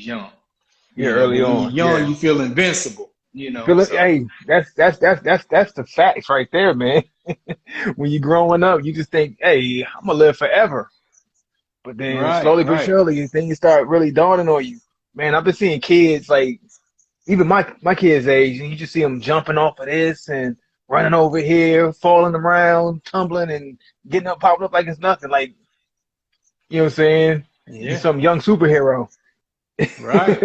things young. Yeah, early But when you're on. young, Yeah. you feel invincible. So Hey, that's the facts right there, man. When you're growing up, you just think, hey, I'm gonna live forever. But then right, slowly but right. surely, things start really dawning on you. Man, I've been seeing kids like even my kids' age, and you just see them jumping off of this and running over here, falling around, tumbling, and getting up, popping up like it's nothing. Like, you know what I'm saying? Just Yeah, some young superhero. right.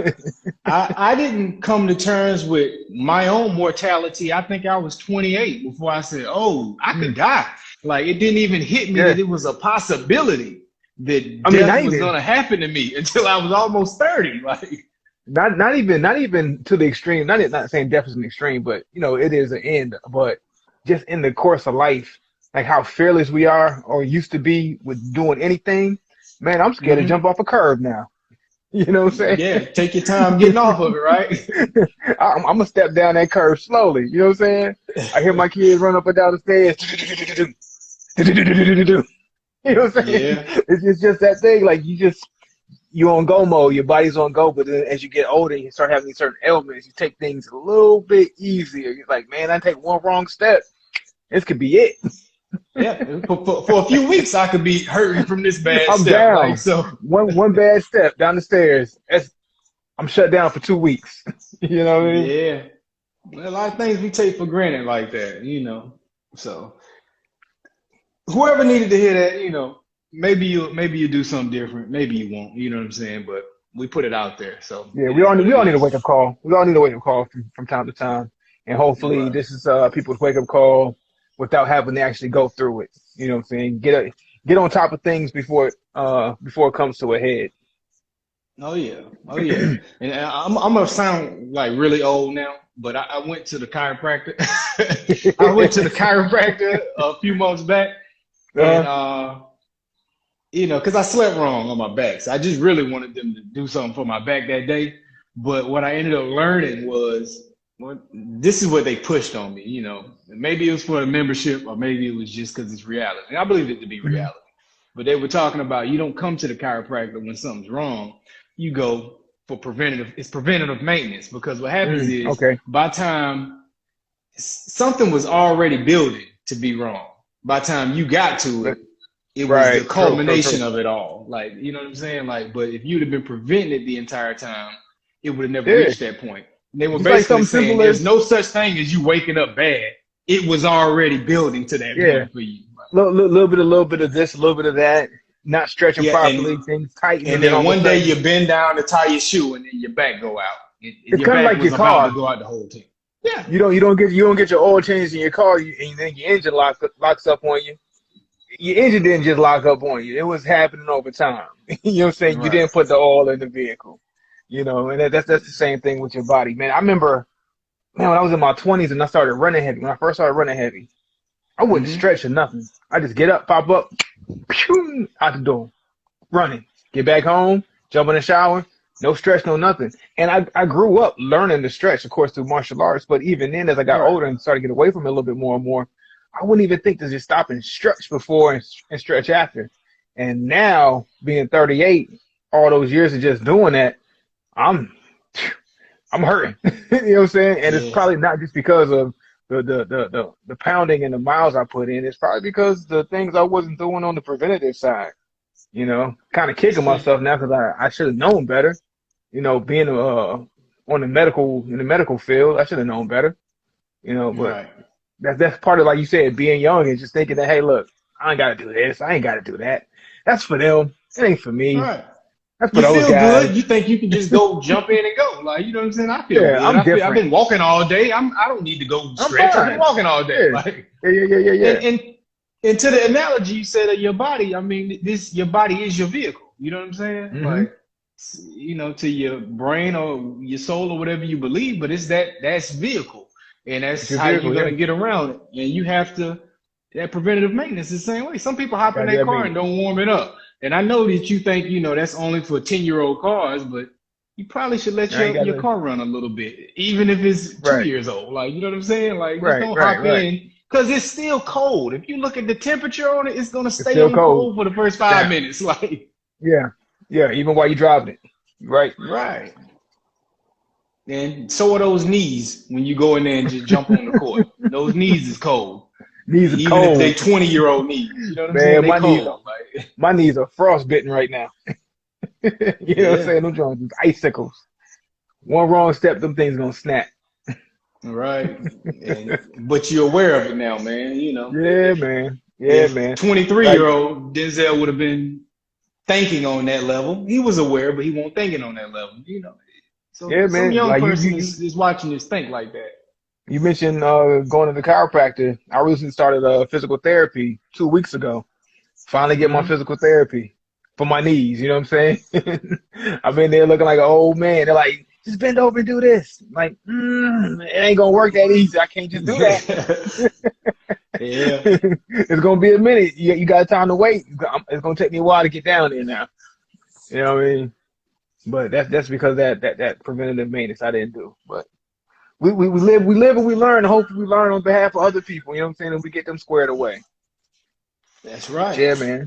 I didn't come to terms with my own mortality. I think I was 28 before I said, "Oh, I could Mm, die." Like it didn't even hit me that yeah. it was a possibility that I mean, death not was even. going to happen to me until I was almost 30. Like, Not even to the extreme. Not saying death is an extreme, but it is an end. But just in the course of life, like how fearless we are or used to be with doing anything, man, I'm scared to jump hmm off a curb now. You know what I'm yeah, saying? take your time getting off of it, right? I'm gonna step down that curb slowly. You know what I'm saying? I hear my kids run up and down the stairs. You know what I'm saying? Yeah, It's just that thing. Like you on go mode, your body's on go, but then as you get older and you start having these certain ailments, you take things a little bit easier. You're like, man, I take one wrong step, this could be it. yeah. For a few weeks, I could be hurting from this bad I'm step. Like down. so. One bad step down the stairs. I'm shut down for 2 weeks. You know what I mean? Yeah, a lot of things we take for granted like that. So whoever needed to hear that, maybe you do something different, maybe you won't. You know what I'm saying? But we put it out there, so Yeah, it we is all what need, we it all need a wake is. up call. We all need a wake up call from time to time, and hopefully Right. this is people's wake up call without having to actually go through it. You know what I'm saying? Get on top of things before it comes to a head. Oh yeah, oh yeah. And I'm gonna sound like really old now, but I went to the chiropractor. I went to the chiropractor a few months back, and uh, because I slept wrong on my back. So I just really wanted them to do something for my back that day. But what I ended up learning was this is what they pushed on me. Maybe it was for the membership or maybe it was just because it's reality. And I believe it to be mhm. reality. But they were talking about you don't come to the chiropractor when something's wrong. You go for it's preventative maintenance because what happens is Okay. by time something was already building to be wrong, by the time you got to it, it was the Right. True. True. culmination True. of it all. Like, you know what I'm saying? Like, but if you'd have been prevented the entire time, it would have never Yeah. reached that point. And they were Just like basically something saying simple there's as no such thing as you waking up bad. It was already building to that yeah, point for you. little bit of this, a little bit of that. Not stretching Yeah, properly, things tighten, and and then then all of a one day sudden you bend down to tie your shoe and then your back go out. And it's your kind of back like was your about to car. go out the whole time. Yeah. You don't get your oil changed in your car, and then your engine locks up on you. Your engine didn't just lock up on you. It was happening over time. You know what I'm saying? You Right. didn't put the oil in the vehicle. And that's the same thing with your body, man. I remember, man, when I was in my 20s and I started running heavy. When I first started running heavy, I wouldn't hmm stretch or nothing. I just get up, pop up, pew, out the door, running. Get back home, jump in the shower, no stretch, no nothing. And I grew up learning to stretch, of course, through martial arts. But even then, as I got Right. older and started to get away from it a little bit more and more, I wouldn't even think to just stop and stretch before and stretch after. And now, being 38, all those years of just doing that, I'm I'm hurting. You know what I'm saying? And it's Yeah. probably not just because of the pounding and the miles I put in. It's probably because the things I wasn't doing on the preventative side. Kind of kicking myself now because I should have known better. Being on the medical field, I should have known better. But Right. that's part of, like you said, being young and just thinking that, hey, look, I ain't got to do this, I ain't got to do that. That's for them. It ain't for me. Right. That's for You those feel guys. good. You think you can just go jump in and go. Like, you know what I'm saying? I feel Yeah, good. I'm I've different. been walking all day. I don't need to go I'm stretch. I've been fine. walking all day. Yeah, Like, yeah, yeah, yeah, yeah, and yeah. and and to the analogy you said of your body, I mean, your body is your vehicle. You know what I'm saying? Mm-hmm. Like, to your brain or your soul or whatever you believe, but that's vehicle, and It's that's your how you're vehicle, yeah. gonna get around it. And you have to that preventative maintenance is the same way. Some people hop in Gotta their get car and maintenance. don't warm it up. And I know that you think that's only for 10-year-old cars, but you probably should let I ain't your gotta. car run a little bit, even if it's two Right, years old. Like, you know what I'm saying? Like, just right, don't right, hop right. in because it's still cold. If you look at the temperature on it, it's gonna It's stay still on cold. cold for the first five Damn. minutes. Like, Yeah, yeah. Even while you driving it. Right. Right. And so are those knees when you go in there and just jump on the court. Those knees is cold. Knees are Even if they cold. 20-year-old knees. You know what I'm saying? Man, They cold. Like, my knees are frostbitten right now. You know what I'm yeah. saying? Them joints is icicles. One wrong step, them things gonna snap. Right. And but you're aware of it now, man. Yeah, man. Yeah, If man. 23 Like, year old Denzel would have been thinking on that level, he was aware, but he won't thinking on that level. So yeah, some man. young Like person is watching this think like that. you mentioned going to the chiropractor. I recently started physical therapy 2 weeks ago. Finally get my Hmm. physical therapy for my knees. You know what I'm saying? I've been there looking like an old man. They're like, just bend over and do this. I'm like, it ain't gonna work that easy. I can't just do that. Yeah, It's gonna be a minute. You got time to wait. It's gonna take me a while to get down there now. You know what I mean? But that's because that preventative maintenance I didn't do. But we live and we learn. Hopefully we learn on behalf of other people. You know what I'm saying? And we get them squared away. that's But right. yeah, man.